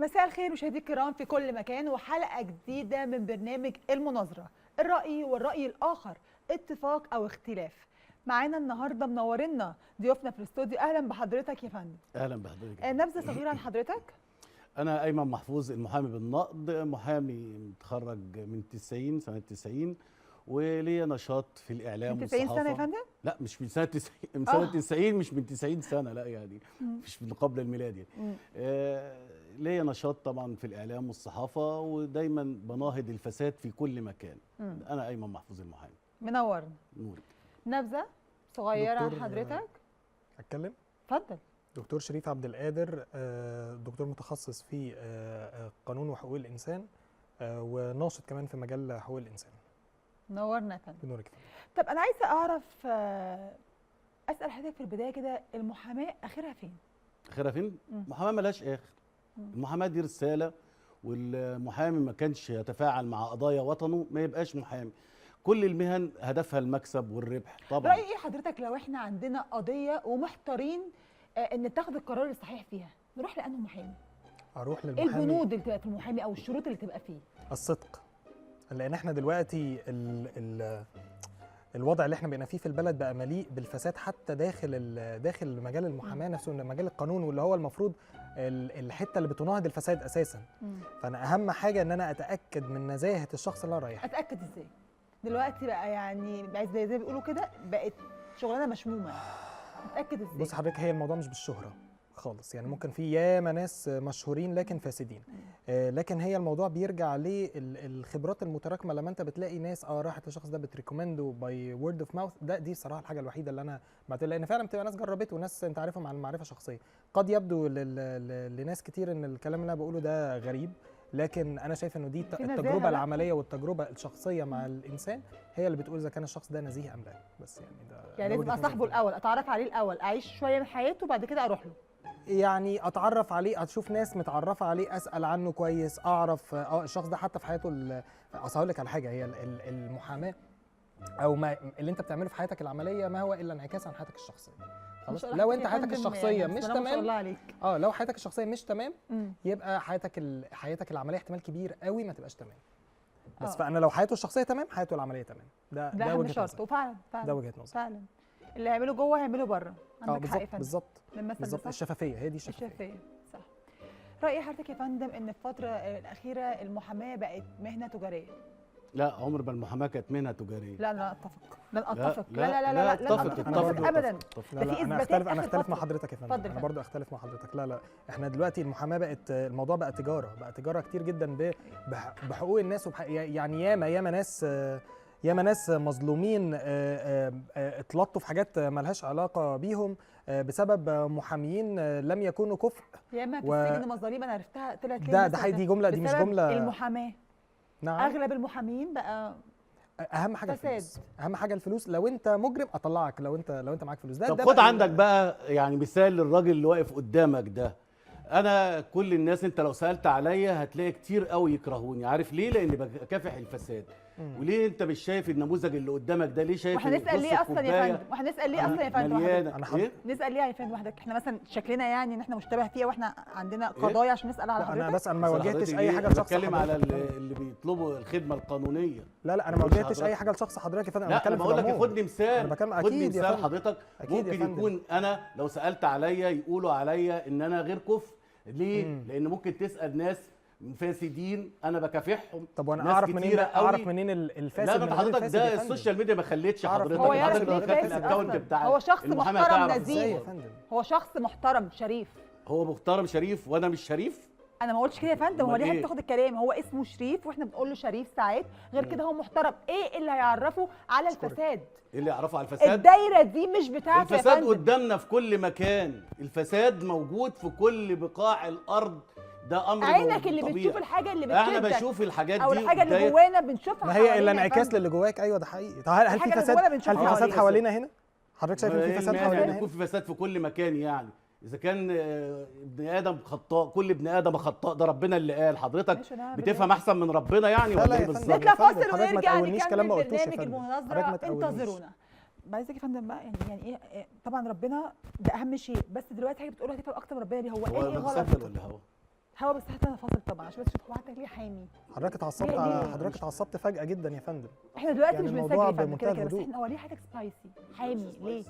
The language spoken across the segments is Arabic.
مساء الخير مشاهدي الكرام في كل مكان، وحلقة جديدة من برنامج المناظرة، الرأي والرأي الآخر، اتفاق أو اختلاف. معانا النهارده منورنا ضيوفنا في الاستوديو. أهلا بحضرتك يا فندم. اهلا بحضرتك. نبذة صغيرة عن حضرتك. انا ايمن محفوظ، المحامي بالنقد، محامي متخرج من سنه 90 وليا نشاط في الاعلام من والصحافه. 90 سنة يا فندم؟ لا مش من سنه 90، من سنه 90، مش من 90 سنه، لا يعني مش من قبل الميلاد يعني. ليا نشاط طبعا في الاعلام والصحافه، ودايما بناهض الفساد في كل مكان. انا ايمن محفوظ المحامي. منورنا. نورك. نبذة صغيرة عن حضرتك. اتكلم؟ اتفضل. دكتور شريف عبد القادر، دكتور متخصص في قانون وحقوق الانسان، وناشط كمان في مجال حقوق الانسان. نورنا يا فندم. بنورك. طب أنا عايزة أعرف، أسأل حضرتك في البداية كده، المحاماة آخرها فين؟ اخرها فين؟ المحاماه ملهاش اخر. المحاماه دي رساله، والمحامي ما كانش يتفاعل مع قضايا وطنه ما يبقاش محامي. كل المهن هدفها المكسب والربح طبعا. رأي ايه حضرتك لو احنا عندنا قضية ومحتارين ان تاخد القرار الصحيح فيها، نروح لأنه محامي؟ اروح ايه للمحامي. البنود اللي تبقى في المحامي او الشروط اللي تبقى فيه؟ الصدق. لان احنا دلوقتي الوضع اللي احنا بقينا فيه في البلد بقى مليء بالفساد، حتى داخل مجال المحاماه نفسه، مجال القانون، واللي هو المفروض الحته اللي بتناهض الفساد اساسا. فانا اهم حاجه ان انا اتاكد من نزاهه الشخص اللي انا رايح. اتاكد ازاي؟ دلوقتي بقى يعني زي ما بيقولوا كده، بقت شغلانه مشمومه. اتاكد ازاي؟ بص حضرتك، هي الموضوع مش بالشهره خالص، يعني ممكن في ياما ناس مشهورين لكن فاسدين. لكن هي الموضوع بيرجع للخبرات المتراكمه. لما انت بتلاقي ناس راحت للشخص ده بتريكومندو باي وورد اوف ماوث، دي الصراحه الحاجه الوحيده اللي انا بعتبر، لان فعلا بتبقى ناس جربته وناس انت عارفهم عن معرفه شخصيه. قد يبدو لناس كتير ان الكلام اللي انا بقوله ده غريب، لكن انا شايف انه دي التجربه العمليه والتجربه الشخصيه مع الانسان هي اللي بتقول اذا كان الشخص ده نزيه ام لا. بس يعني ده لازم اصاحبه الاول، اتعرف عليه الاول، اعيش شويه من حياته وبعد كده اروح له. يعني اتعرف عليه، اشوف ناس متعرفه عليه، اسال عنه كويس، اعرف الشخص ده حتى في حياته. اصل هقول لك على حاجه، هي المحاماه او ما اللي انت بتعمله في حياتك العمليه ما هو الا انعكاس عن حياتك الشخصيه. خلاص، لو انت حياتك الشخصيه مش تمام، ما شاء الله عليك. لو حياتك الشخصيه مش تمام، يبقى حياتك العمليه احتمال كبير قوي ما تبقاش تمام. بس فانا لو حياته الشخصيه تمام، حياته العمليه تمام. ده وجهه نظري. وفعلا ده وجهه نظري. فعلا اللي هيعمله جوه هيعمله بره. عندك حق يا فندم. بالظبط. الشفافيه، هي دي الشفافيه. صح. راي حضرتك يا فندم ان في الفتره الاخيره المحاماه بقت مهنه تجاريه؟ لا، عمر ما المحاماه كانت مهنه تجاريه. لا انا اتفق. لن اتفق. لا اتفق ابدا. لا انا اختلف مع حضرتك يا فندم. انا برضو اختلف مع حضرتك. لا احنا دلوقتي المحاماه بقت، الموضوع بقى تجاره كتير جدا بحقوق الناس، يعني ياما ناس مظلومين اتلطوا في حاجات مالهاش علاقه بيهم بسبب محاميين لم يكونوا كفء. ياما في السجن مظالم انا عرفتها طلعت ليه. ده دي جمله، دي مش جمله. المحاماه. نعم. اغلب المحامين بقى اهم حاجه الفلوس. اهم حاجه الفلوس. لو انت مجرم اطلعك، لو انت معاك فلوس. طب خد عندك بقى يعني مثال للراجل اللي واقف قدامك ده. انا كل الناس انت لو سالت عليا هتلاقي كتير قوي يكرهوني. عارف ليه؟ لاني بكافح الفساد. وليه انت مش شايف النموذج اللي قدامك ده؟ ليه شايف؟ وهنسال ليه اصلا يا فندم؟ وهنسال ليه اصلا يا فندم؟ نسال ليه يا فندم وحدك؟ احنا مثلا شكلنا يعني ان احنا مشتبه فيها واحنا عندنا قضايا عشان نسال على حضرتك. انا بس ما واجهتش اي حاجه لشخص حضرتك. بتكلم على اللي بيطلبوا الخدمه القانونيه. لا انا ما واجهتش اي حاجه لشخص حضرتك يا فندم. انا بتكلم بقول لك خدني مثال. خدني مثال حضرتك. ممكن يكون انا لو سالت عليا يقولوا عليا ان انا غير كفء. ليه؟ لان ممكن تسال ناس فاسدين انا بكافحهم. طب وانا اعرف منين الفاسد؟ لا حضرتك ده السوشيال ميديا ما خلتش حضرتك. هو يعرف ليه فاسد؟ هو شخص محترم نزيه. هو شخص محترم شريف. هو محترم شريف وانا مش شريف؟ انا ما قلتش كده يا فندم. هو ليه بتاخد الكلام؟ هو اسمه شريف واحنا بنقول له شريف ساعات، غير كده هو محترم. ايه اللي هيعرفه على الفساد؟ ايه اللي يعرفه على الفساد؟ الدايره دي مش بتاعته يا فندم. الفساد قدامنا في كل مكان. الفساد موجود في كل بقاع الارض. ده امر عينك اللي بتشوف الحاجه اللي بتشوفك. انا بشوف الحاجات دي او الحاجه اللي جوانا بنشوفها. ما هي الا انعكاس للي جواك. ايوه ده حقيقي. طب هل في فساد حوالينا هنا؟ حضرتك شايف ان في فساد حوالينا هنا؟ يكون في فساد في كل مكان يعني. اذا كان ابن ادم خطاء، كل ابن ادم خطاء، ده ربنا اللي قال. حضرتك بتفهم احسن من ربنا يعني ولا ايه بالظبط؟ نطلع فاصل ونرجع نكمل برنامج المناظره. انتظرونا. عايزك يا فندم بقى يعني ايه؟ طبعا ربنا ده اهم شيء، بس دلوقتي حاجه بتقولها هتفهم اكتر من ربنا. ليه هو ايه غلط؟ ولا هو هوا بس حتى انا فاصل طبعا عشان بس تشوف بعتك ليه حامي. حضرتك اتعصبت ليه؟ حضرتك اتعصبت فجأة جدا يا فندم. احنا دلوقتي يعني مش الموضوع بنسجل فن بمنتهى كده كده، بس الهدوء. احنا هو ليه حضرتك سبايسي حامي ليه؟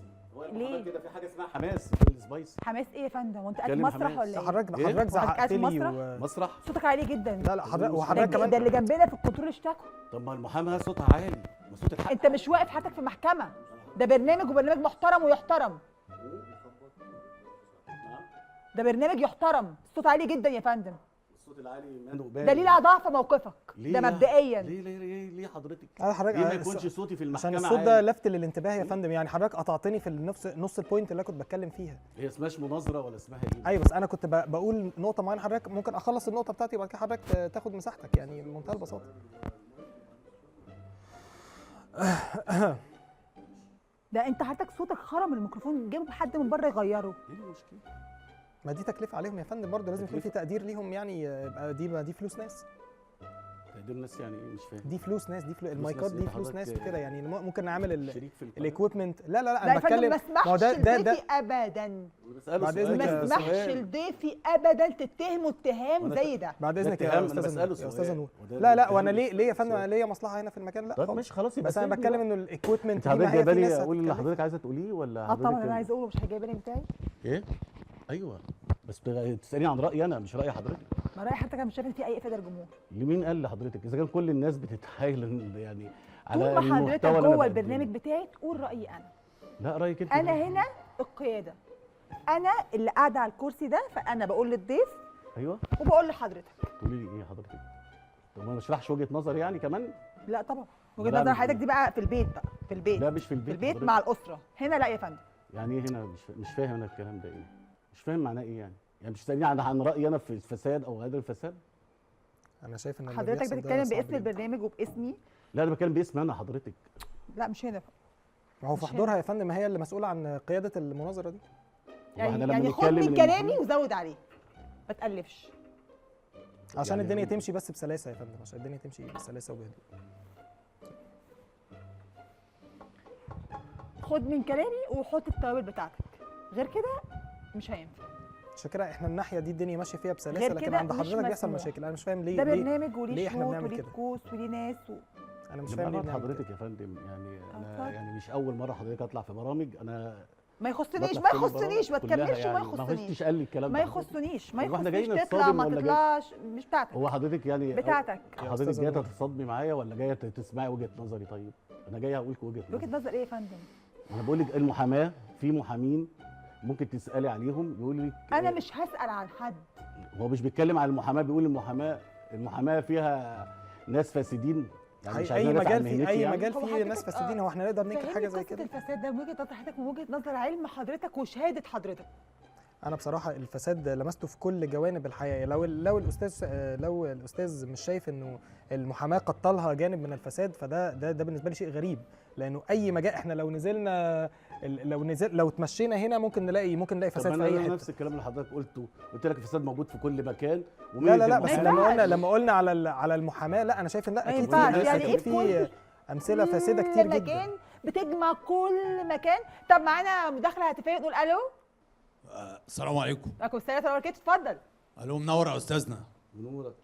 ليه؟ كده في حاجه اسمها حماس في السبايس. حماس ايه يا فندم؟ وانت قاعد اتكلم مسرح حماس. ولا ايه؟ حضرتك إيه؟ حضرتك زعقت قاعد في لي مسرح؟ مسرح. صوتك عالي جدا. لا لا حضرتك ده, وحضرتك ده كمان اللي جنبنا في الكنترول اشتكوا. طب ما المحاماه صوتها عالي، ما صوت الحق. انت مش واقف حياتك في محكمه، ده برنامج وبرنامج محترم ويحترم. ده برنامج يحترم، الصوت عالي جدا يا فندم. الصوت العالي منه باين. دليل على ضعف موقفك ليه ده يا- مبدئيا. ليه حضرتك؟ حضرتك ليه ما يكونش صوتي في المحكمه عشان الصوت ده عالي؟ لفت للانتباه يا فندم. يعني حضرتك قطعتني في نص البوينت اللي أنا كنت بتكلم فيها. هي اسمهاش مناظره ولا اسمها ايه؟ ايوه بس انا كنت بقول نقطه معينه، حضرتك ممكن اخلص النقطه بتاعتي وبعد كده حضرتك تاخد مساحتك، يعني بمنتهى البساطه. ده انت حضرتك صوتك خرم الميكروفون، جيب حد من بره يغيره. ايه المشكله؟ ما دي تكلفه عليهم يا فندم برضه، لازم يكون في تقدير ليهم، يعني يبقى دي فلوس ناس. تقدير الناس يعني ايه؟ مش فاهم. دي فلوس ناس، المايكات ناس دي إيه؟ فلوس ناس حضرتك وكده، يعني ممكن نعمل شريك في القناة؟ الاكويبمنت. لا لا انا يا فندم بتكلم. ما ما هو اسمحش ده لضيفي ابدا، بسأله بعد سؤال إذنك ما يا يا اسمحش سؤال. لضيفي ابدا تتهمه اتهام وأنا زي ده. بعد ده اذنك اتهام، يا أنا استاذه بسأله نور، يا سؤال. استاذه نور. وده لا اتهام وانا مش ليه يا فندم، سؤال. انا ليا مصلحه هنا في المكان؟ لا طب خالص. ماشي خلاص يبقى بس انا سيبني بتكلم بقى. انه الاكويبمنت انت دي حضرتك ما هي في جايبه ناس لي اقول اللي هتتكلم. حضرتك عايزه تقوليه ولا اه طبعا حضرتك انا عايز اقوله، مش هيجيب بالي بتاعي. ايه؟ ايوه بس تسالني عن رايي انا مش راي حضرتك. ما رايح حضرتك، انا مش شايف ان في اي افاده للجمهور. لمين قال لحضرتك؟ اذا كان كل الناس بتتحايل يعني طول على ما حضرتك المحتوى اللي أنا جوه بقدمه. البرنامج بتاعي تقول رايي انا. لا رايك انت. انا هنا القياده، انا اللي قاعده على الكرسي ده، فانا بقول للضيف ايوه وبقول لحضرتك. تقولي لي ايه حضرتك؟ طب ما اشرحش وجهه نظري يعني كمان؟ لا طبعا لا، وجهه نظر مش- حضرتك دي بقى في البيت، بقى في البيت، لا مش في في البيت. البيت حضرتك. مع الاسره. هنا لا يا فندم. يعني ايه هنا؟ مش فاهم انا الكلام ده ايه؟ مش فاهم معناه ايه يعني؟ يعني مش تسالني عن رايي انا في الفساد او غير الفساد؟ انا شايف ان اللي حضرتك بيحصل ده بتتكلم صعب باسم جدا. البرنامج وباسمي. لا انا بتكلم باسم انا حضرتك. لا مش هنا. ما هو في مش حضورها يا فندم هي اللي مسؤوله عن قياده المناظره دي. واحنا لما يعني خد نتكلم من إن كلامي المحامي- وزود عليه، ما تألفش. عشان يعني الدنيا هو- تمشي بس بسلاسه يا فندم، عشان الدنيا تمشي بسلاسه وبهدوء. خد من كلامي وحط التوابل بتاعتك، غير كده مش هينفع. عشان كده احنا الناحيه دي الدنيا ماشيه فيها بسلاسه، غير لكن كده عند مش حضرتك بيحصل مسموح. مشاكل. انا مش فاهم ليه ده ليه برنامج ليه وليه احنا شروط بنعمل وليه كده؟ طقوس وليه ناس انا مش لما فاهم ليه أعرف بنعمل حضرتك كده. يا فندم يعني اتفضل. انا يعني مش اول مره حضرتك اطلع في برامج. انا ما يخصنيش بطلع ما في كل يخصنيش، ما البرامج كلها تكملش وما يعني. ما يخصنيش، فيش قال لي الكلام ما ده حضرتك. يخصنيش ما هو احنا يخصنيش، جايين تطلع نتصادم ما ولا جاي- تطلعش مش بتاعتك، هو حضرتك يعني بتاعتك. يا حضرتك أستاذة جايه نور. تتصادمي معايا ولا جايه تسمعي وجهه نظري؟ طيب انا جاي هقول لك وجهه وجهه نظري. نظر ايه يا فندم؟ انا بقول لك المحاماه، في محامين ممكن تسالي عليهم يقول لك انا مش هسأل عن حد. هو مش بيتكلم عن المحاماه، بيقول المحاماه فيها ناس فاسدين. يعني مش اي عايزين ندافع عن مجال في مهنتي اي يعني. مجال هو فيه حضرتك- ناس فاسدين، هو احنا نقدر ننكر فهمني حاجه زي قصة كده؟ الفساد ده من وجهه نظر حضرتك ومن وجهه نظر علم حضرتك وشهاده حضرتك. انا بصراحه الفساد لمسته في كل جوانب الحياه. لو الاستاذ مش شايف انه المحاماه قد طالها جانب من الفساد، فده بالنسبه لي شيء غريب، لانه اي مجال احنا لو اتمشينا هنا ممكن نلاقي طب فساد في انا اي حته. نفس الكلام اللي حضرتك قلته، قلت لك الفساد موجود في كل مكان. لا بس ما لما ينفعش. قلنا على المحاماه، لا انا شايف ان لا ما اكيد ينفعش. في يعني أكيد إيه في امثله فاسده كتير كل جدا. مكان بتجمع كل مكان. طب معانا مداخله هاتفيه، نقول الو. السلام عليكم. عليكم السلام ورحمه الله وبركاته، اتفضل. الو منور يا استاذنا. بنورك.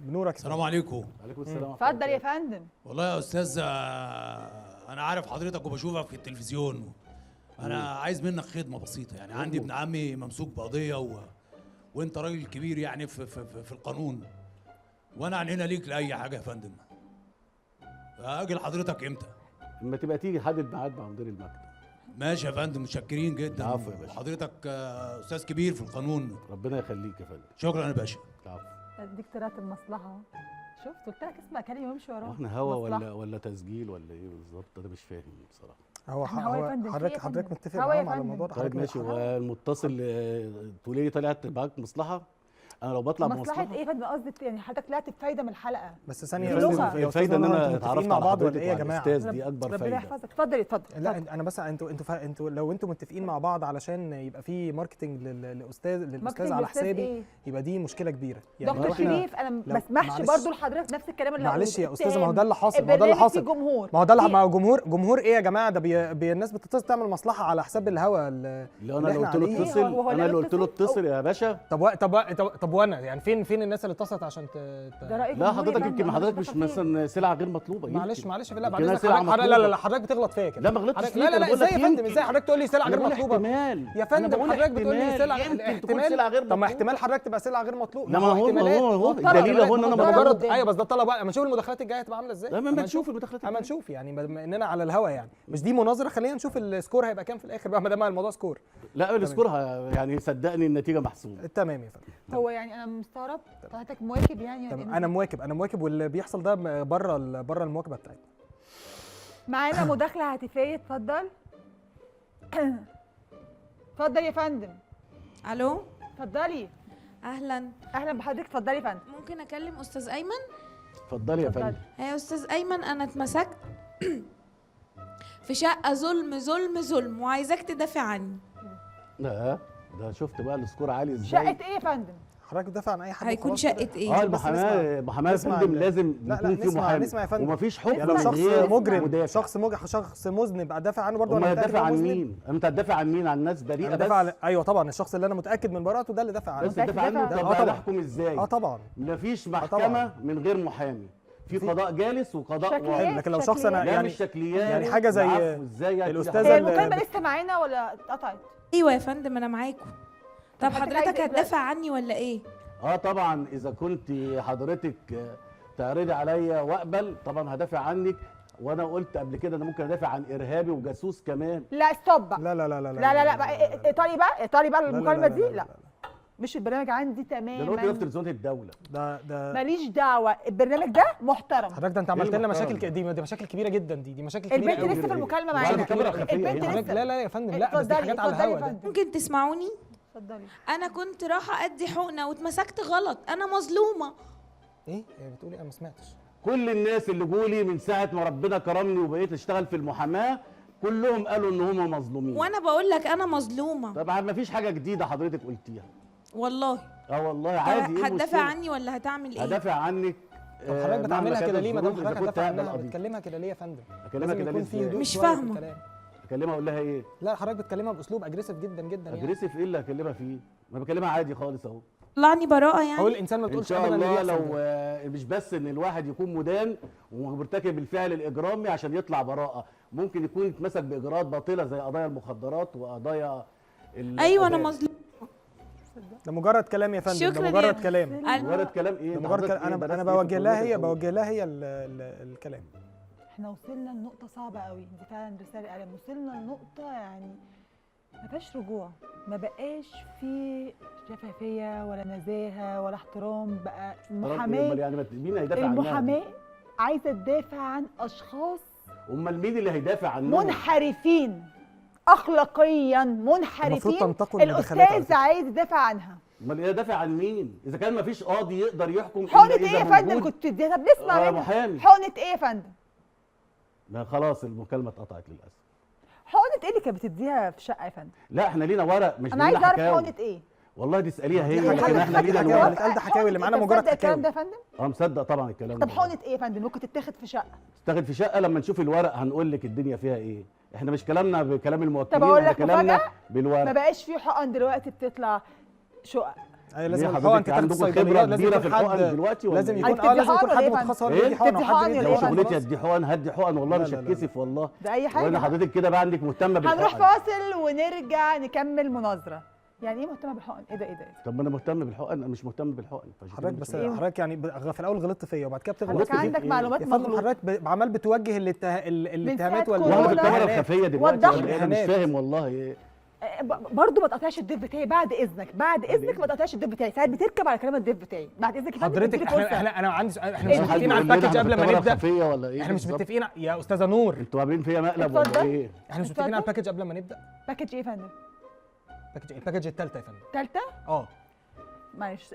بنورك. السلام عليكم. عليكم السلام ورحمة اتفضل الله يا فندم. والله يا استاذ انا عارف حضرتك وبشوفك في التلفزيون. انا عايز منك خدمه بسيطه، يعني عندي ابن عمي ممسوك بقضيه وانت راجل كبير يعني في القانون، وانا عنينا ليك لاي حاجه يا فندم. اجي لحضرتك امتى؟ لما تبقى تيجي حدد ميعاد مع مدير المكتب. ماشي يا فندم، متشكرين جدا. العفو يا باشا. حضرتك استاذ كبير في القانون. ربنا يخليك يا فندم. شكرا يا باشا. العفو. اديك طلعت المصلحه. شفت قلت لك اسمع كلمه وامشي وراه. احنا هوا مصلحة. ولا تسجيل ولا ايه بالظبط؟ انا مش فاهم بصراحه. إحنا هوا يا فندم، في إيه يا حضرتك فندم؟ متفق هوا يا معاهم على فندم. الموضوع ده؟ طيب حضرتك ماشي. متفق؟ والمتصل تقول لي طلعت معاك مصلحه؟ انا لو بطلع مصلحه بمصلحه ايه يا فندم؟ قصدي يعني حضرتك طلعت بفايده من الحلقه. بس ثانيه دي يا لغة. استاذ، يا أستاذ الفايده ان منور، انا انتوا اتعرفت متفقين مع على بعض ولا حضرتك ايه يا وعلى جماعه؟ الاستاذ، دي اكبر ربنا فايده. يحفظك. اتفضل اتفضل. لا انا بس لو انتوا متفقين مع بعض علشان يبقى في ماركتنج للاستاذ ماركتنج على الأستاذ حسابي، إيه؟ يبقى دي مشكله كبيره. دكتور لو إحنا- شريف انا ما لو- بسمحش معلش. برضو لحضرتك نفس الكلام اللي معلش هقوله. يا استاذه، ما هو ده اللي حاصل، البرنامج فيه جمهور. ما هو ده في- ما هو جمهور ايه يا جماعه؟ ده الناس بتتصل تعمل مصلحه على حساب الهوا اللي انا اللي إحنا قلت له عليه. اتصل، هو اللي انا اللي قال قلت له اتصل؟ اتصل يا باشا. طب طب وانا يعني فين الناس اللي اتصلت عشان ده رأي لا جمهوري حضرتك يا يمكن فندم، حضرتك أنا مش بفكر فيه. مثلا سلعه غير مطلوبه معلش يمكن. معلش لا يمكن بعد أنا اذنك سلعة حضرتك لا مطلوبة. لا لا حضرتك بتغلط فيا كده. لا ما غلطتش حضرتك- فيك، لا لا أنا لا بقول ازاي لك يا فندم يمكن. ازاي حضرتك تقول لي سلعه أنا غير بقول مطلوبه؟ احتمال. يا أنا فندم بقول حضرتك بتقول لي احتمال. سلعه يمكن تكون سلعه غير طب ما مطلوبة. احتمال حضرتك تبقى سلعه غير مطلوبه. لا ما هو احتمالات. الدليل اهو ان انا ده بجرب. مجرد ايوه بس ده طلب اما نشوف المداخلات الجايه هتبقى عامله ازاي. لا ما نشوف المداخلات اما الجاية. نشوف يعني بما اننا على الهوا يعني مش دي مناظره خلينا نشوف السكور هيبقى كام في الاخر بقى ما دام الموضوع سكور. لا السكور يعني صدقني النتيجه محسومه. تمام يا فندم. هو يعني انا مستغرب حضرتك مواكب يعني تمام ولا انا مواكب واللي بيحصل ده بره المواكبه بتاعتنا. معانا مداخله هاتفيه، اتفضل. اتفضل يا فندم. الو، اتفضلي. اهلا. اهلا بحضرتك، اتفضلي يا فندم. ممكن اكلم استاذ ايمن؟ اتفضلي يا اتفضلي. فندم. يا استاذ ايمن، انا اتمسكت في شقه ظلم ظلم ظلم وعايزاك تدافع عني. لا ده شفت بقى السكور عالي ازاي. شقه ايه يا فندم؟ حضرتك بتدافع عن اي حد هيكون وخلاص كده. شقه ايه؟ المحاماه يا نسمع فندم لازم لا يكون في محامي نسمع يا فندم. ومفيش حكم يعني لو من شخص غير مجرم مدافع. شخص مذنب ادافع عنه برضه امال وانا متأكد هتدافع إن هو عن مذنب؟ مين؟ انت هتدافع عن مين؟ عن ناس بريئه انا بس؟ دافع عن ايوه طبعا الشخص اللي انا متاكد من براءته ده اللي دافع عنه. بس تدافع عنه. ده- طب طبعا. هنحكم ازاي؟ طبعا مفيش طبعا. محكمه من غير محامي. في قضاء جالس وقضاء شكليات. واحد. لكن لو شخص انا لا يعني مش شكليات. يعني حاجة زي العفو، ازاي يعني الأستاذة هي اللي- المكالمه لسه معانا ولا اتقطعت؟ ايوه يا فندم انا معاكم. طب حضرتك حضرتك عايزة إيه هتدافع عني ولا ايه؟ اه طبعا اذا كنت حضرتك تعرضي عليا واقبل طبعا هدافع عنك. وانا قلت قبل كده انا ممكن ادافع عن ارهابي وجاسوس كمان. لا ستوب بقى. لا لا لا لا لا لا لا بقى ايطالي بقى لا، المكالمه لا، دي لا، لا. مش البرنامج عندي ده دلوقتي في تماما. تلفزيون الدوله. ده ماليش دعوه، البرنامج ده محترم. حضرتك ده انت عملت لنا المحترم مشاكل دي مشاكل كبيره جدا دي مشاكل كبيره البنت قوي. لسه في المكالمه وعلى معانا. الكاميرا الخفية البنت هنا. حضرتك لسه. لا لا يا فندم لا بس دي اتفضلي، حاجات على اتفضلي الهوا يا ده. فندم. ممكن تسمعوني؟ اتفضلي. انا كنت رايحه ادي حقنه واتمسكت غلط، انا مظلومه. ايه بتقولي انا ما سمعتش. كل الناس اللي جولي من ساعه ما ربنا كرمني وبقيت اشتغل في المحاماه كلهم قالوا ان هم مظلومين. وانا بقول لك انا مظلومه طبعا ما فيش حاجه جديده حضرتك قلتيها. والله. اه والله عادي. ايه هتدافع المشكلة؟ عني ولا هتعمل ايه؟ هدافع عنك. طب حضرتك بتعملها كده ليه ما دام حضرتك كنت هتدافع هقبل عنها قضية. بتكلمها كده ليه يا فندم؟ اكلمها لازم كده يكون ليه في ازاي؟ هدوء مش شوية في فاهمة. الكلام. اكلمها اقول لها ايه؟ لا حضرتك بتكلمها باسلوب اجريسيف جدا جدا يعني. اجريسيف ايه اللي هكلمها فيه؟ ما بكلمها عادي خالص اهو. طلعني براءه هو يعني. الانسان ما ان بتقولش شاء ابدا اللي الله بيحصل لو ده. مش بس ان الواحد يكون مدان ومرتكب الفعل الاجرامي عشان يطلع براءه، ممكن يكون يتمسك باجراءات باطله زي قضايا المخدرات وقضايا ايوه انا الآداب. مظلومه. ده مجرد كلام يا فندم ده شكراً مجرد يا كلام. مجرد كلام ايه؟ ده ده مجرد حضرتك كلام. إيه؟ انا درست إيه في بوجه لها كلية هي العلوم؟ بوجه لها هي الكلام. احنا وصلنا لنقطه صعبه قوي، دي فعلا رساله قلم. وصلنا لنقطه يعني ما فيهاش رجوع، ما بقاش في شفافيه ولا نزاهه ولا احترام. بقى أمال المحاماه يعني مين هيدافع عنها؟ المحاماه عايزه تدافع عن اشخاص امال مين اللي هيدافع عنهم؟ منحرفين اخلاقيا، منحرفين. المفروض تنتقل المداخلات على الاستاذ فكرة. عايز يدافع عنها. امال يدافع عن مين؟ اذا كان ما فيش قاضي يقدر يحكم حقنه إلا ايه إذا يا فندم موجود- كنت تديها؟ طب نسمع منها. محامي. حقنه ايه يا فندم؟ ما خلاص المكالمه اتقطعت للاسف. حقنه ايه اللي كانت بتديها في شقه يا فندم؟ لا احنا لينا ورق مش انا لينا عايز اعرف حكاوي. حقنه ايه؟ والله دي اساليها هي يعني لكن حضرتك احنا لينا حكاوي الورق. اللي اتقال ده حكاوي اللي معانا أنت مجرد مصدق الكلام حكاوي. ده يا فندم؟ اه مصدق طبعا الكلام ده. طب حقنه ايه يا فندم ممكن تتاخد في شقه؟ تاخد في شقه لما نشوف الورق هنقول لك الدنيا فيها ايه. احنا مش كلامنا بكلام الموكلين، طب أقول احنا لك كلامنا مفاجأة؟ بالورق. ما بقاش في حقن دلوقتي بتطلع شقق. ايوه ليه لازم حضرتك الحقن تتاخد عندكم في خبرة الصيدليات لازم كبيرة يكون في الحقن حد دلوقتي ولا لازم إيه؟ يكون هتدي لازم يكون حقن ولا حد إيه يا متخصص هو فندم؟ اللي إيه؟ يدي حقن بتدي وحد حقن يدي ولا إيه يا حقن فندم؟ شغلتي ادي حقن هدي حقن والله لا، مش لا، لا، لا. هتكسف والله. ده اي وانا حاجه. حضرتك كده بقى عندك مهتمه بالحقن. هنروح فاصل ونرجع نكمل مناظره. يعني ايه مهتمه بالحقن؟ ايه ده ايه ده؟ طب ما انا مهتم بالحقن، انا مش مهتم بالحقن. حضرتك بس إيه؟ حضرتك يعني في الاول غلطت فيا وبعد كده بتغلط غلطت حضرتك فيك عندك إيه؟ معلومات يا فندم مغلوطه. حضرتك عمال بتوجه الاتهامات ساعة وانا في كورونا. الكاميرا الخفيه دلوقتي وضح ولا لي. إيه؟ انا مش إهانات. فاهم والله ايه. برضه ما تقطعش الضيف بتاعي بعد اذنك، بعد اذنك ما تقطعش الضيف بتاعي. ساعات بتركب على كلام الضيف بتاعي. بعد اذنك يا فندم حضرتك اديني فرصة. احنا انا عندي سؤال احنا مش إيه؟ متفقين على حد يقول لنا الباكج أنا في قبل ما الكاميرا نبدا الخفية ولا ايه؟ احنا مش بالظبط؟ متفقين يا استاذه نور انتوا عاملين فيا مقلب ولا اتفضل. ايه؟ احنا مش متفقين على الباكج قبل ما نبدا. باكج ايه يا فندم؟ الباكج الثالثه يا فندم. ثالثه؟ اه معلش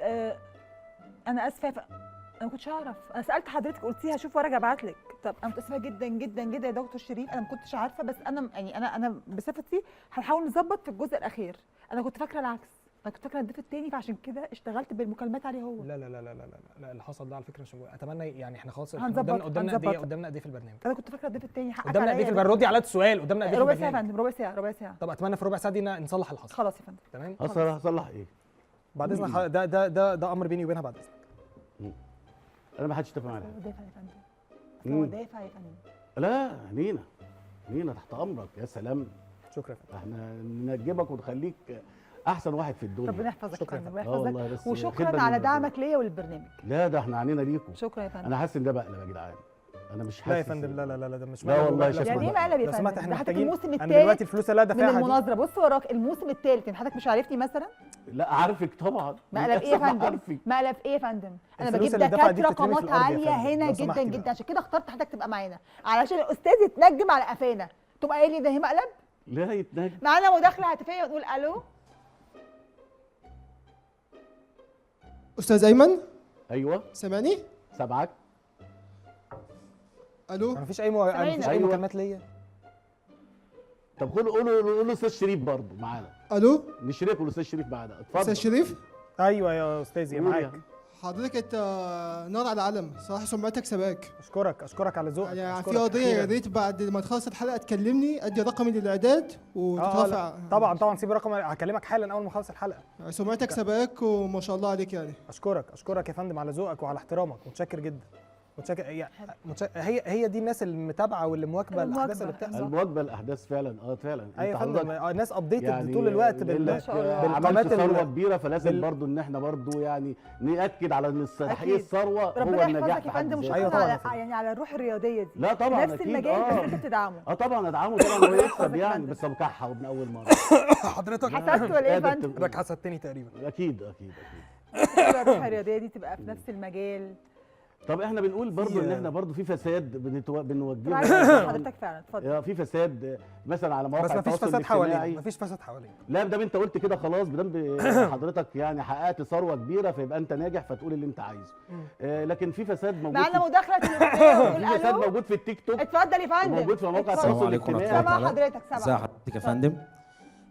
انا اسفه انا ما كنتش اعرف. انا سالت حضرتك قلتيها هشوف وارجع ابعت لك. طب انا متاسفه جدا جدا جدا يا دكتور شريف، انا ما كنتش عارفه. بس انا يعني انا بصفتي هنحاول نظبط في الجزء الاخير. انا كنت فاكره العكس، انا كنت فاكره الضيف التاني، فعشان كده اشتغلت بالمكالمات عليه هو. لا لا لا لا لا لا, لا اللي حصل ده على فكره مش موجود. اتمنى يعني احنا خلاص إحنا هنظبط- قدامنا قد ايه هنظبط. قدامنا قد ايه في البرنامج؟ انا كنت فاكره الضيف التاني حقك قدامنا قد ايه في عليا. البرنامج؟ ردي على السؤال قدامنا قد ايه في ربع ساعه يا البرنامج؟ فندم، ربع ساعه ربع ساعه. طب اتمنى في ربع ساعه دي نصلح اللي حصل. خلاص يا فندم. تمام هصلح ايه؟ بعد اذنك ده امر بيني وبينها بعد اذنك. انا ما حدش اتفق معايا. هو دافع يا فندم، هو دافع يا فندم. لا نينا تحت امرك، يا سلام. شكرا يا فندم. احنا ننجبك ونخليك احسن واحد في الدنيا. ربنا يحفظك يا شكراً. فندم والله ويحفظك، بس وشكرا خدمة على من دعمك ليا وللبرنامج. لا ده احنا عنينا ليكم. شكرا يا فندم. انا حاسس ان ده مقلب يا جدعان، انا مش حاسس. لا يا فندم، لا ده مش لا والله لو شكراً. سمحت. يعني ايه مقلب يا لو فندم؟ سمحت احنا ده حضرتك محتاجين. الموسم انا دلوقتي الثالث الفلوس اللي من دافعها دي. المناظره. بص وراك الموسم الثالث، حضرتك مش عارفني مثلا؟ لا عارفك طبعا. مقلب ايه يا للأسف فندم؟ عارفك. مقلب ايه يا فندم؟ انا الفلوس بجيب اللي دفعت دي دكاتره بتترمي في قامات الأرض يا عاليه فندم، هنا لو جدا سمحتي جدا، بقى. عشان كده اخترت حضرتك تبقى معانا علشان الاستاذ يتنجم على قفانا. تبقى قايل لي ده هي مقلب؟ لا يتنجم. معانا مداخله هاتفيه ونقول الو. استاذ ايمن ايوه سامعني؟ سامعك. الو مفيش اي أيوة. مكالمات ليا. طب قولوا استاذ شريف برضه معانا، الو نشركوا الاستاذ شريف معانا. استاذ اتفضل. شريف، ايوه يا استاذي قول معاك. يا- حضرتك انت نار على علم صراحه، سمعتك سباك. اشكرك على ذوقك. يعني أشكرك في قضيه أخيراً. يا ريت بعد ما تخلص الحلقه تكلمني، ادي رقمي للاعداد وتترافع. طبعا سيب رقم، هكلمك حالا اول ما اخلص الحلقه. سمعتك سباك وما شاء الله عليك يعني. اشكرك يا فندم على ذوقك وعلى احترامك، متشكر جدا. هي دي الناس المتابعه واللي مواكبه الاحداث اللي بتحصل. المواكبه الاحداث فعلا فعلا. ايوه يا حضرتك فندم، الناس ابديتد يعني طول الوقت لأنك بالقامات عملت ثروه كبيره، فلازم برضو ان احنا برضو يعني ناكد على ان تحقيق أكيد. الثروه هو ربنا النجاح يحفظك في يا حد فندم، ذاته. وشكرا أيوة طبعاً يا على فندم. يعني على الروح الرياضيه دي. لا طبعا نفس اكيد. المجال بس انت بتدعمه. طبعا ادعمه طبعا، هو يكسب يا يعني، فندم. بس مكحه من اول مره. حضرتك حسدت ولا ايه يا قادر فندم؟ حضرتك حسدتني تقريبا. اكيد. حلوة الروح الرياضيه دي تبقى في نفس المجال. طب احنا بنقول برضو ان احنا برضو في فساد طب بنوجهه. عايز أسأل حضرتك فعلا اتفضل. في فساد مثلا على مواقع بس مفيش التواصل فساد حوالينا، الاجتماعي. مفيش فساد حوالينا. لا ده انت قلت كده خلاص، بدل حضرتك يعني حققت ثروه كبيره فيبقى انت ناجح فتقول اللي انت عايزه. لكن في فساد موجود معانا في مداخله تليفونيه ونقول في فساد الو. موجود في التيك توك، اتفضل يا فندم. وموجود في مواقع اتفضل. التواصل عليكم ورحمة الاجتماعي. الله. سامع حضرتك ازي سامع. حضرتك يا فندم؟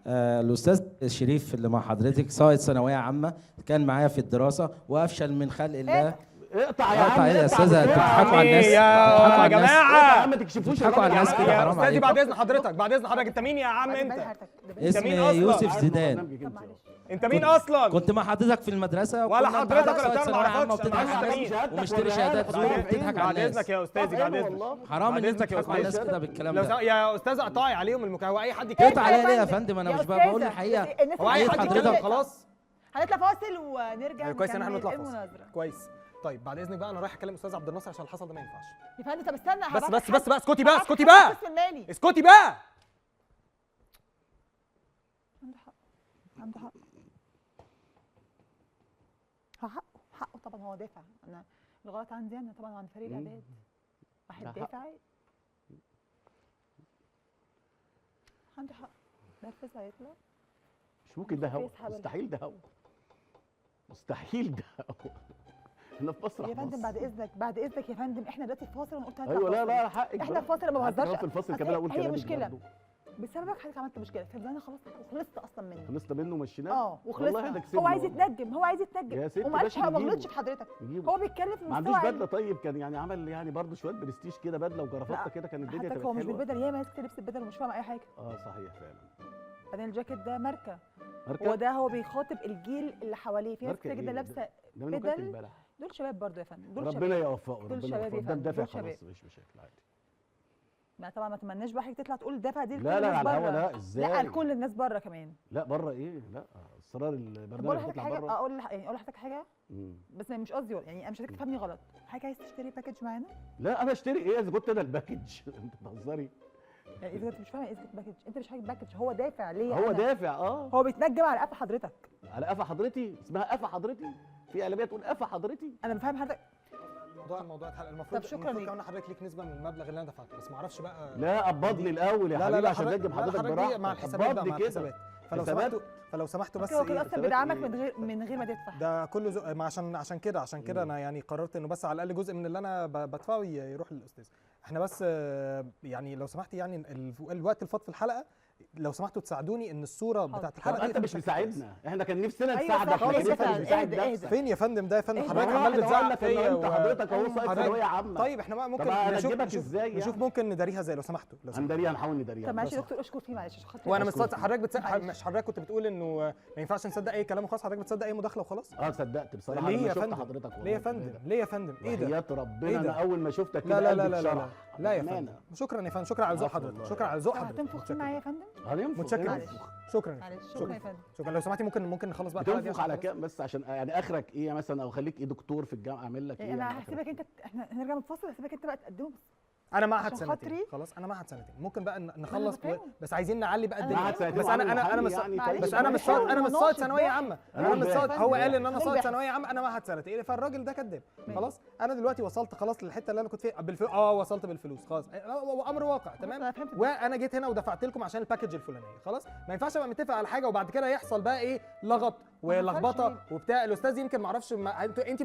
الاستاذ شريف اللي مع حضرتك ساقط ثانويه عامه، كان معايا في الدراسه وافشل من خلق الله. اقطع يا عم، اقطع ايه يا اقطع استاذه؟ بسرعة. بتضحكوا على الناس، يا بتضحكوا على الناس. جماعة. اقطع يا عم، ما تكشفوش بتضحكوا على الناس كده، يا حرام استاذي عليكم. بعد اذن حضرتك انت مين يا عم واخد انت؟ بالي حضرتك. اسمي مين أصلاً؟ يوسف زيدان. طب معلش. انت مين اصلا؟ كنت مع حضرتك في المدرسه، ولا وكنا حضرتك بنتعرف ولا سواء بتاع، ما ثانويه عامه أعرفش. وبتضحك أنا على عارف الناس مين. ومشتري شهادات زور وبتضحك على بعد اذنك الناس. يا استاذي، بعد اذنك. حرام ان بعد انتوا إذنك يا بتضحكوا على الناس أستاذ. كده بالكلام لو ده. يا استاذ قطاعي عليهم هو اي حد كده. اقطع عليا ليه يا فندم؟ انا مش بقول الحقيقه. هو اي حد حضرتك كده خلاص. هنطلع فاصل ونرجع أيوة، كويس ان احنا نكمل نطلع فاصل. المناظره. كويس. طيب بعد اذنك بقى انا رايح اكلم استاذ عبد الناصر عشان اللي حصل ده ما ينفعش. يا فندم طب استنى بس هبعت بس لك بس بقى اسكتي هبعت بقى لك اسكتي حد بقى قسم المالي. اسكتي بقى. عنده حق، عنده حق. حقه طبعا، هو دافع. انا الغلط عندي انا طبعا، عن فريق الاعداد. واحد ده دافع عنده حق. نرفز هيطلع. مش ممكن ده هوا، يسحب مستحيل ده هوا، مستحيل ده هوا. احنا في مسرح يا فندم مصر. بعد اذنك يا فندم، احنا دلوقتي في فاصل وانا قلت هطلع ايوه لا فاصل. حقك احنا بقى. في فاصل، انا ما بهزرش. في الفاصل أصل كمان اقول هي كلامك مشكله برضه. بسببك حضرتك عملت مشكله، فانا خلاص وخلصت اصلا منه. خلصنا منه ومشيناه. اه والله احنا وخلصنا. كسبنا هو عايز والله. يتنجم، هو عايز يتنجم يا ستي وما قالش ماشي حاجه، ما نجيبه. غلطش في حضرتك. نجيبه. هو بيتكلم في ما مستوى عندوش علمي. بدله، طيب كان يعني عمل يعني برضه شويه برستيج كده، بدله وجرافطه كده، كان الدنيا حضرتك تبقى هو مش حلوه. بالبدل، ياما ناس كتير لبست البدل ومش فاهمه اي حاجه. صحيح فعلا. بعدين الجاكيت ده ماركه، ماركة؟ وده هو بيخاطب الجيل اللي حواليه. في ناس ماركة كتير إيه جدا ده؟ لابسه ده منه كانت بدل. امبارح. دول شباب برضه يا فندم، دول ربنا شباب. يوفقه، دول ربنا شباب يا يوفقه. ده فندم، دافع دول شباب. خلاص، مش مشاكل عادي. ما طبعا ما تمناش بقى حضرتك تطلع تقول الدفع دي لا لا لكل على الناس الهوا بره. لا، ازاي؟ لا لكل الناس بره كمان. لا بره ايه؟ لا اسرار طب اقول البرنامج لحضرتك بتطلع حاجه، بره. اقول لحضرتك حاجه، بس مش قصدي يعني انا مش عايزك تفهمني غلط. حضرتك عايز تشتري باكج معانا؟ لا انا اشتري ايه اذا كنت انا الباكج؟ انت بتهزري. يعني اذا كنت مش فاهمه اذا باكج، انت مش حاجه باكج، هو دافع ليا هو أنا. دافع هو بيتنجم على قفا حضرتك. على قفا حضرتي؟ اسمها قفا حضرتي؟ في اعلاميه تقول قفا حضرتي؟ انا بفهم حضرتك. الموضوع اتحل. المفروض طب شكراً ليك. كمان حضرتك ليك نسبه من المبلغ اللي انا دفعته، بس ما اعرفش بقى. لا قبضني الاول يا حبيبي عشان نجم حضرتك براحتك. مع الحسابات بقى، مع الحسابات. فلو سمحتوا بس هو كده إيه؟ اصلا بيدعمك من غير ما تدفع. ده كله ما عشان كده انا يعني قررت انه بس على الاقل جزء من اللي انا بدفعه يروح للاستاذ. احنا بس يعني لو سمحتي يعني الوقت الفاضل في الحلقه لو سمحتوا تساعدوني ان الصوره بتاعت طب الحلقه انت مش بشكل كويس. مساعدنا، احنا كان نفسنا أيوة نساعدك صح، لكن انت اهدى مش مساعد اهدى نفسك. فين يا فندم ده يا فندم؟ إيه حضرتك ده؟ عمال واحد بتزعق أقول لك فيا إنه انت حضرتك اهو ساقط حضرتك- ثانويه عامه. طيب احنا بقى ممكن طب نشوف هنجيبك ازاي يعني؟ نشوف ممكن نداريها ازاي لو سمحتوا لو سمحتوا. هنداريها، نحاول نداريها. طب معلش بس. يا دكتور اشكر فيه معلش عشان خاطر وانا مش أشكر صادق حضرتك معلش. مش حضرتك كنت بتقول انه ما ينفعش نصدق اي كلام وخلاص، حضرتك بتصدق اي مداخله وخلاص؟ صدقت بصراحه ليه لما يا شفت فندم؟ حضرتك والله. ليه يا فندم؟ ليه يا فندم؟ ايه ده؟ وحياة ربنا إيه ده؟ انا اول ما شفتك لا كده لا لا قلبي لا لا اتشرح. لا يا بأمانة. فندم شكرا يا فندم، شكرا على ذوق عفوا حضرتك، والله. شكرا على ذوق طب حضرتك. هتنفخ معايا يا فندم؟ هننفخ متشكر معلش. شكرا معلش شكرا يا فندم. شكرا لو سمحتي ممكن نخلص بقى الحلقه دي بتنفخ عشان على خلاص. كام بس عشان يعني اخرك ايه مثلا، او خليك ايه دكتور في الجامعه اعمل لك ايه يعني انا يعني آخرك؟ هسيبك انت، احنا هنرجع نتفاصل، هسيبك انت بقى تقدمه. انا معهد عشان سنتين خاطري. خلاص، انا معهد سنتين ممكن بقى نخلص بفهم. بس عايزين نعلي بقى أنا الدنيا. معهد سنتين بس انا وعامل انا محامي مش يعني معلش، طيب. بس انا مش صاد انا مش صاد ثانويه عامه، انا مش صاد. هو قال ان انا صاد ثانويه عامه، انا معهد سنتين، فالراجل ده كذاب. خلاص انا دلوقتي وصلت خلاص للحته اللي انا كنت فيها وصلت بالفلوس خلاص، امر واقع تمام. أنا فهمت. وانا جيت هنا ودفعت لكم عشان الباكج الفلانيه خلاص. ما ينفعش ابقى متفق على حاجه وبعد كده يحصل بقى ايه لغط ولخبطه حصلش وبتاع. الاستاذ يمكن ما اعرفش انت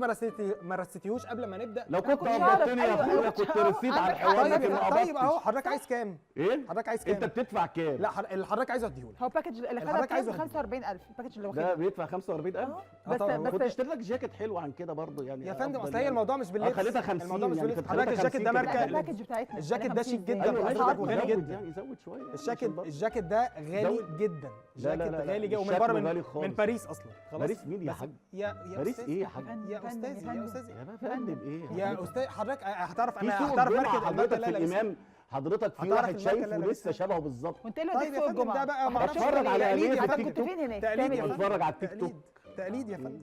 ما رستيهوش قبل ما نبدا. لو كنت كنتش أعرف. قبضتني يا أيوة، اخويا أيوة، كنت أيوة. رسيت على عندك حق. الحوار لكن ما طيب اهو قبضتش. حضرتك عايز كام؟ ايه حضرتك عايز انت كام؟ بتدفع كام؟ لا اللي حضرتك عايزه اديهولك. هو باكج اللي الحضرتك خدها بكام؟ عايزه 45000 الباكج اللي ده واخدها. بيدفع 45000 بس طبعاً. بس كنت اشتري لك جاكيت حلو عن كده برضه يعني يا فندم أفضل اصل هي يعني. الموضوع مش باللبس، خليتها 50 الموضوع مش يعني باللبس. كنت حضرتك خليتها الجاكيت ده 50 ماركه كده. الباكج بتاعتنا الجاكيت ده شيك جدا. ايوه حضرتك زود وغالي زود جدا. يعني زود شويه يعني الجاكيت عشان برضه. الجاكيت ده غالي زود. جدا. لا، لا، جاكيت لا، لا، غالي جدا ومن الشكل بره غالي خالص. من باريس اصلا خلاص. باريس مين يا بس- حاج؟ يا باريس أستاذ- ايه يا حاج؟ يا استاذي يا استاذي يا فندم ايه يا استاذ حضرتك هتعرف في انا سوق هتعرف الجمعة ماركه حضرتك الماركه في اللي أنا الامام حضرتك في هتعرف واحد الماركة شايفه اللي أنا لسه لابسها؟ شبهه بالظبط. وانت ايه اللي طيب وديك يا سوق فندم، الجمعه؟ ده بقى ما حضرتك أعرفش. بتفرج على تقليد امير يا في فندم. التيك كنت توك. فين هناك؟ تقليد بتعمل يا ايه؟ فندم. بتفرج على التيك توك. تقليد تقليد يا فندم.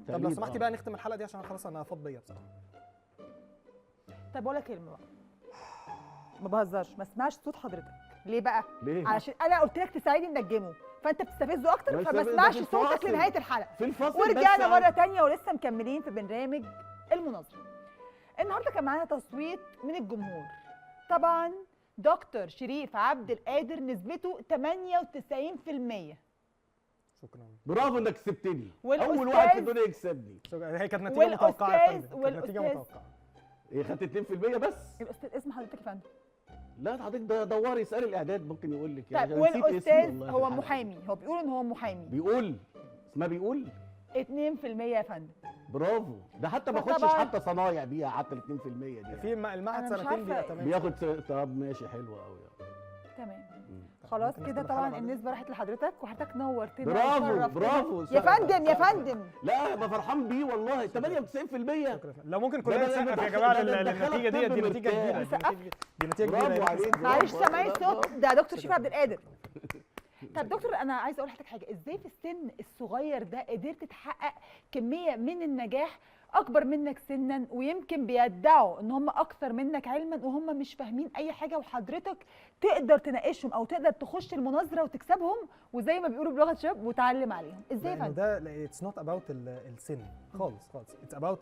طب لو تقليد، سمحتي بقى نختم الحلقه دي عشان خلاص انا فاض بيا بصراحه. طب بقول لك كلمه بقى، ما بهزرش، ما اسمعش صوت حضرتك. ليه بقى؟ ليه؟ علشان انا قلت لك تساعدني ننجمه، فانت بتستفزه اكتر، بس فما ده اسمعش في صوتك الفاصل. لنهايه الحلقه. في الفصل ورجعنا بس مره تانية ولسه مكملين في برنامج المناظره. النهارده كان معانا تصويت من الجمهور. طبعا دكتور شريف عبد القادر نسبته 98%. شكرا. برافو انك كسبتني. والأستاذ- اول واحد في الدنيا يكسبني. شكرا. هي كانت نتيجه متوقعه يا فندم. كانت نتيجه والأستاذ- متوقعه. ايه خدت 2% بس؟ الاستاذ اسم حضرتك يا فندم؟ لا حضرتك ده دوري اسال الاعداد ممكن يقول لك طيب أنا نسيت اسمه والاستاذ والله في هو الحلقة. محامي، هو بيقول ان هو محامي. بيقول اسمها بيقول 2% يا فندم. برافو ده حتى ما فطبعاً- خدش حتى صنايع بيها حتى ال 2% دي في المعهد أنا مش سنتين عارفة بيبقى تمام. بياخد طب ماشي حلو قوي. تمام. خلاص ممكن كده نختم طبعا الحلقة النسبه راحت لحضرتك، وحضرتك نورتنا برافو وشرفتنا. برافو يا فندم يا سقف. فندم. لا ابقى فرحان بيه والله 98%. شكرا. لو ممكن ده كلنا أنا نسقف يا دخل- جماعه ده أنا للنتيجه دخلك دي طب نتيجه كبيره. مرتاح. دي نتيجه برافو كبيره. عليك. معلش برافو، سامعين برافو. صوت ده دكتور شريف عبد القادر. طب دكتور انا عايزه اقول لحضرتك حاجه، ازاي في السن الصغير ده قدرت تحقق كميه من النجاح اكبر منك سنا، ويمكن بيدعوا ان هم اكثر منك علما وهم مش فاهمين اي حاجه، وحضرتك تقدر تناقشهم او تقدر تخش المناظره وتكسبهم، وزي ما بيقولوا بلغه شباب وتعلم عليهم، ازاي يا لأنه فندم؟ ده اتس نوت اباوت السن خالص خالص. اتس اباوت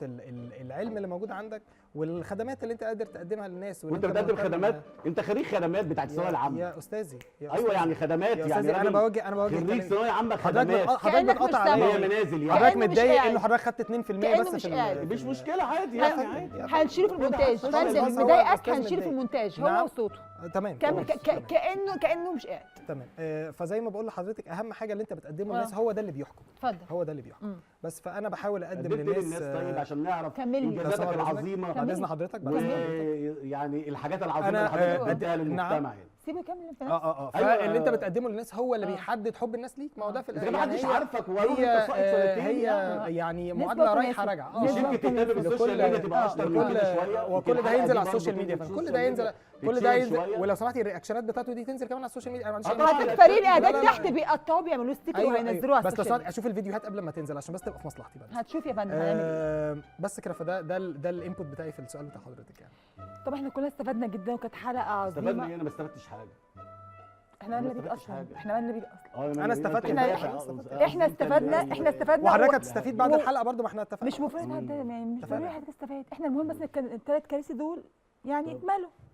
العلم اللي موجود عندك والخدمات اللي انت قادر تقدمها للناس. وانت بتقدم خدمات، انت خريج خدمات بتاعت الثانويه العامه. يا استاذي يا ايوه يعني خدمات يا يعني استاذي انا بوجه خريج ثانويه عامه حضرتك خدمات حضرتك كأنك بتقطع مش عليا. سامع. هي منازل يعني حضرتك كأنه مش متضايق قاعد. انه حضرتك خدت 2% كأنه بس مش في قاعد. مش مشكله عادي لا، يعني عادي. هنشيله في المونتاج. خلاص، فندم خلاص، هو مضايقك الأستاذ هنشيله في متضايق. المونتاج نعم. هو وصوته. تمام كانه مش قاعد. تمام. فزي ما بقول لحضرتك اهم حاجه اللي انت بتقدمه آه. للناس هو ده اللي بيحكم. اتفضل. هو ده اللي بيحكم. مم. بس فانا بحاول اقدم قدمت للناس للناس طيب عشان نعرف كملي. انجازاتك بعد إذنك. العظيمه بعد اذن حضرتك بعد إذن حضرتك. ويعني الحاجات العظيمه أنا، اللي حضرتك آه، بتديها نعم. للمجتمع يعني. سيبه يكمل في نفسه. أيوة. فاللي انت بتقدمه للناس هو اللي آه. بيحدد حب الناس ليك. ما هو ده في اذا ما يعني حدش هي- عارفك وقالوا هي انت ساقط سنتين هي يعني. يعني نسبة معادله وتناسب. رايحه راجعه. نسبة مش يمكن تهتم بالسوشيال ميديا تبقى اشطر من كده شويه. وكل ده هينزل على السوشيال ميديا. برضه كل ده هينزل كل ده تتشير هينزل شوية. ولو سمحتي الرياكشنات بتاعته دي تنزل كمان على السوشيال ميديا. انا ما عنديش أي طبعاً. مشكلة. حضرتك فريق لا، لا، الاعداد لا. تحت بيقطعوا بيعملوا ستيكر أيوة، وهينزلوها على بس السوشيال ميديا. اشوف الفيديوهات قبل ما تنزل عشان بس تبقى في مصلحتي بقى. هتشوف يا فندم هنعمل ايه. بس كده فده ده الانبوت بتاعي في السؤال بتاع حضرتك يعني. طب احنا كلنا استفدنا جدا وكانت حلقه استفدنا عظيمه. ايه؟ انا ما استفدتش حاجه. احنا مالنا ما بيك استفدتش اصلا، حاجة. احنا مالنا بيك اصلا. أنا استفدت. احنا استفدنا وحضرتك و- هتستفيد بعد و- الحلقه برضو ما احنا اتفقنا. مش مفروض حد يعني مش اتفقنا. ضروري حد تستفاد، احنا المهم بس ان الثلاث كراسي دول يعني يتملوا.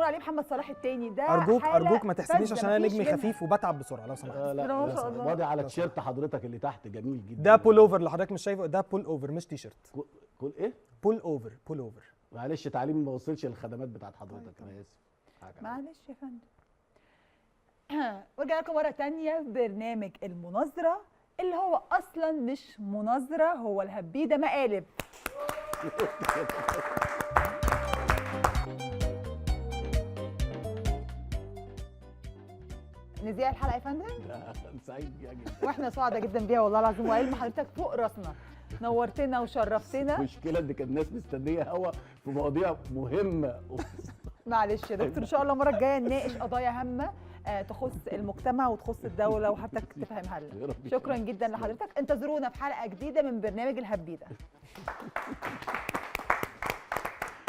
نقول عليه محمد صلاح التاني ده ارجوك حالة ارجوك ما تحسبنيش فذة عشان انا مفيش نجمي منها. خفيف وبتعب بسرعه لو سمحت. لا ما لا شاء الله. واضح على لو تيشيرت حضرتك اللي تحت جميل جدا. ده بول اوفر اللي حضرتك مش شايفه، ده بول اوفر مش تي شيرت. كل ايه؟ بول اوفر بول اوفر. معلش تعليمي ما وصلش للخدمات بتاعت حضرتك، انا اسف. معلش يا فندم. ورجعنا لكم مرة تانية في برنامج المناظرة اللي هو أصلا مش مناظرة، هو الهبيدة مقالب. نذيع الحلقه يا فندم؟ لا، سعيد بيها جدا. واحنا سعداء جدا بيها والله العظيم، وعلم حضرتك فوق راسنا، نورتنا وشرفتنا. المشكله ان كان الناس مستنيه هوا في مواضيع مهمه. معلش يا دكتور، ان شاء الله المره الجايه نناقش قضايا هامه تخص المجتمع وتخص الدوله وحضرتك تفهمها لنا. يا رب شكرا جدا لحضرتك، انتظرونا في حلقه جديده من برنامج الهبيده.